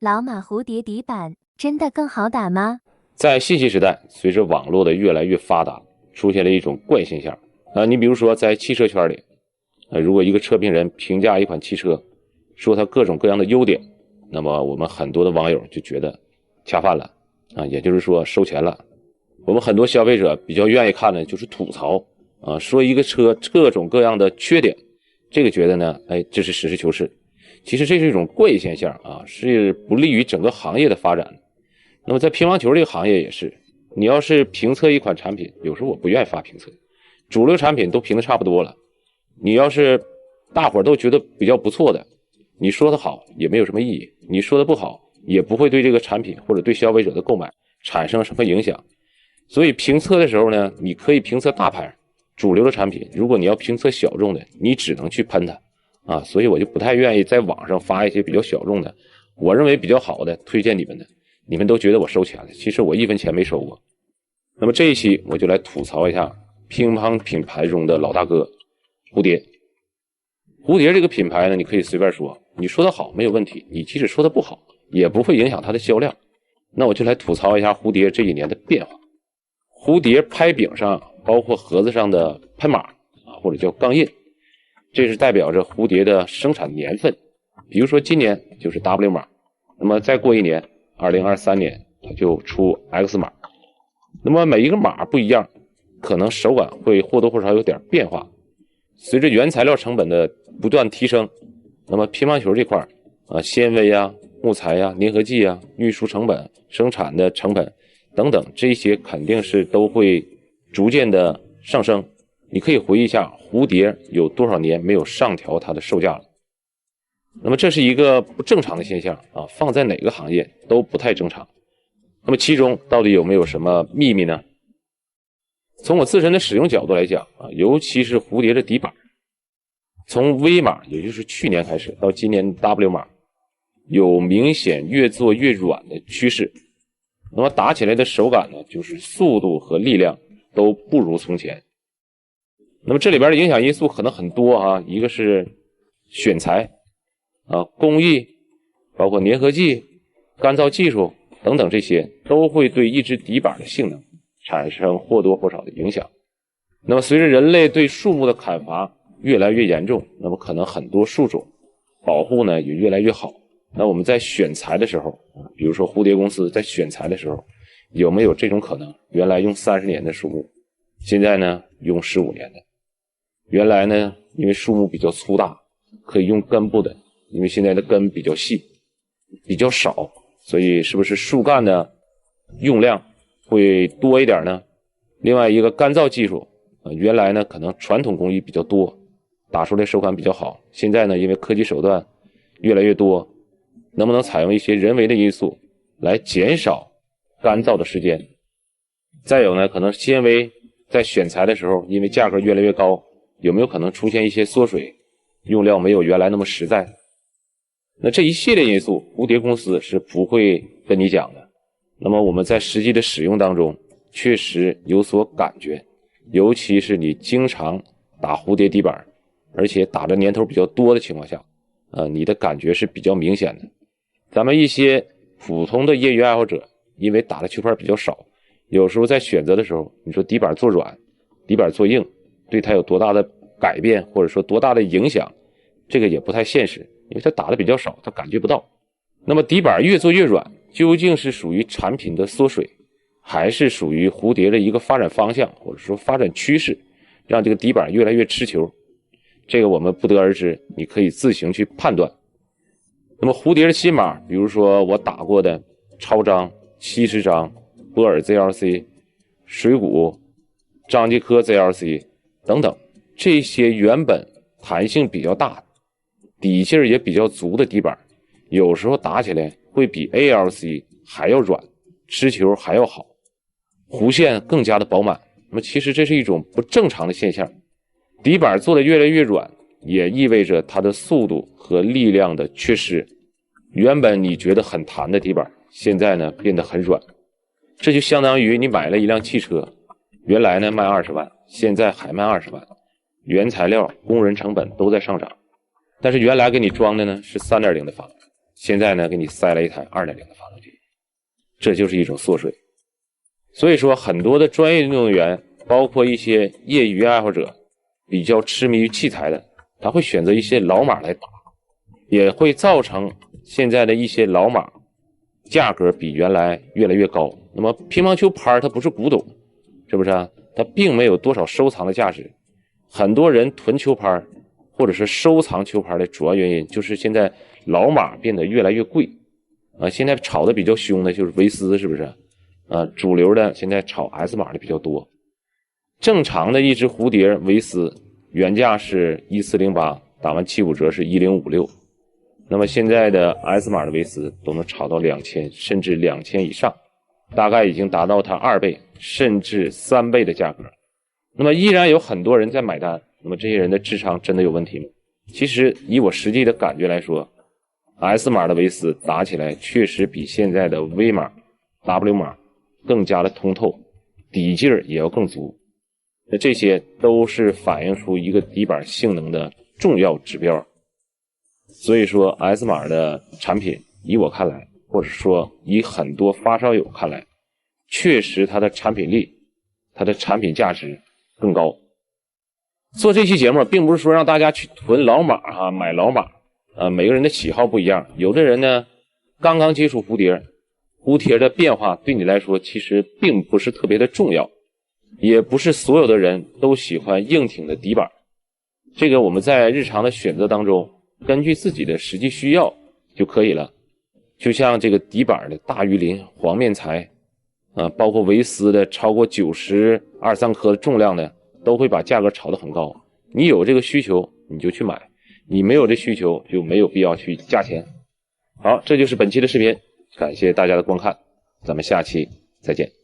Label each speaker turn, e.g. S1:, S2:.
S1: 老马蝴蝶底板真的更好打吗？
S2: 在信息时代，随着网络的越来越发达，出现了一种怪现象你比如说在汽车圈里如果一个车评人评价一款汽车，说它各种各样的优点，那么我们很多的网友就觉得恰饭了也就是说收钱了。我们很多消费者比较愿意看的就是吐槽说一个车各种各样的缺点，这个觉得呢这是实事求是。其实这是一种怪现象是不利于整个行业的发展的。那么在乒乓球这个行业也是，你要是评测一款产品，有时候我不愿意发评测，主流产品都评的差不多了，你要是大伙都觉得比较不错的，你说的好也没有什么意义，你说的不好也不会对这个产品或者对消费者的购买产生什么影响。所以评测的时候呢，你可以评测大牌主流的产品，如果你要评测小众的，你只能去喷它所以我就不太愿意在网上发一些比较小众的，我认为比较好的推荐你们的，你们都觉得我收钱了，其实我1分钱没收过。那么这一期我就来吐槽一下乒乓品牌中的老大哥蝴蝶。蝴蝶这个品牌呢，你可以随便说，你说的好没有问题，你即使说的不好也不会影响它的销量。那我就来吐槽一下蝴蝶这一年的变化。蝴蝶拍柄上包括盒子上的喷码或者叫钢印，这是代表着蝴蝶的生产年份。比如说今年就是 W 码，那么再过一年2023年它就出 X 码。那么每一个码不一样，可能手感会或多或少有点变化。随着原材料成本的不断提升，那么乒乓球这块纤维木材粘合剂运输成本、生产的成本等等，这些肯定是都会逐渐的上升。你可以回忆一下蝴蝶有多少年没有上调它的售价了。那么这是一个不正常的现象放在哪个行业都不太正常。那么其中到底有没有什么秘密呢？从我自身的使用角度来讲尤其是蝴蝶的底板，从 V 码也就是去年开始到今年 W 码有明显越做越软的趋势。那么打起来的手感呢，就是速度和力量都不如从前。那么这里边的影响因素可能很多一个是选材工艺，包括粘合剂、干燥技术等等，这些都会对一支底板的性能产生或多或少的影响。那么随着人类对树木的砍伐越来越严重，那么可能很多树种保护呢也越来越好。那我们在选材的时候，比如说蝴蝶公司在选材的时候，有没有这种可能，原来用30年的树木，现在呢用15年的。原来呢因为树木比较粗大，可以用根部的，因为现在的根比较细比较少，所以是不是树干的用量会多一点呢？另外一个干燥技术原来呢可能传统工艺比较多，打出来手感比较好，现在呢因为科技手段越来越多，能不能采用一些人为的因素来减少干燥的时间？再有呢，可能纤维在选材的时候因为价格越来越高，有没有可能出现一些缩水，用料没有原来那么实在？那这一系列因素蝴蝶公司是不会跟你讲的。那么我们在实际的使用当中确实有所感觉，尤其是你经常打蝴蝶底板，而且打的年头比较多的情况下你的感觉是比较明显的。咱们一些普通的业余爱好者，因为打的球拍比较少，有时候在选择的时候，你说底板做软底板做硬，对它有多大的改变或者说多大的影响，这个也不太现实，因为它打的比较少，它感觉不到。那么底板越做越软，究竟是属于产品的缩水，还是属于蝴蝶的一个发展方向或者说发展趋势，让这个底板越来越吃球，这个我们不得而知，你可以自行去判断。那么蝴蝶的新码，比如说我打过的超章、70章、波尔 ZLC、水谷、张继科 ZLC 等等，这些原本弹性比较大、底劲也比较足的底板，有时候打起来会比 ALC 还要软，吃球还要好，弧线更加的饱满。那么其实这是一种不正常的现象，底板做得越来越软，也意味着它的速度和力量的缺失。原本你觉得很弹的底板，现在呢变得很软。这就相当于你买了一辆汽车，原来呢卖20万，现在还卖20万，原材料、工人成本都在上涨，但是原来给你装的呢是 3.0 的房，现在呢给你塞了一台 2.0 的发动机，这就是一种缩水。所以说很多的专业运动员，包括一些业余爱好者，比较痴迷于器材的，他会选择一些老马来打，也会造成现在的一些老马价格比原来越来越高。那么乒乓球拍它不是古董，是不是啊？它并没有多少收藏的价值。很多人囤球拍或者是收藏球拍的主要原因就是现在老马变得越来越贵现在炒的比较凶的就是维斯，是不是主流的现在炒 S 码的比较多。正常的一只蝴蝶维斯原价是1408，打完75折是1056，那么现在的 S 码的维斯都能炒到2000甚至2000以上，大概已经达到它2倍甚至3倍的价格。那么依然有很多人在买单，那么这些人的智商真的有问题吗？其实以我实际的感觉来说， S 码的维斯打起来确实比现在的 V 码 W 码更加的通透，底劲儿也要更足。那这些都是反映出一个底板性能的重要指标。所以说 S 码的产品以我看来，或者说以很多发烧友看来，确实它的产品力，它的产品价值更高。做这期节目并不是说让大家去囤老马买老马每个人的喜好不一样。有的人呢刚刚接触蝴蝶，蝴蝶的变化对你来说其实并不是特别的重要，也不是所有的人都喜欢硬挺的底板。这个我们在日常的选择当中根据自己的实际需要就可以了。就像这个底板的大鱼鳞、黄面材包括维斯的超过90、23克的重量的，都会把价格炒得很高。你有这个需求你就去买，你没有这需求就没有必要去加钱。好，这就是本期的视频，感谢大家的观看，咱们下期再见。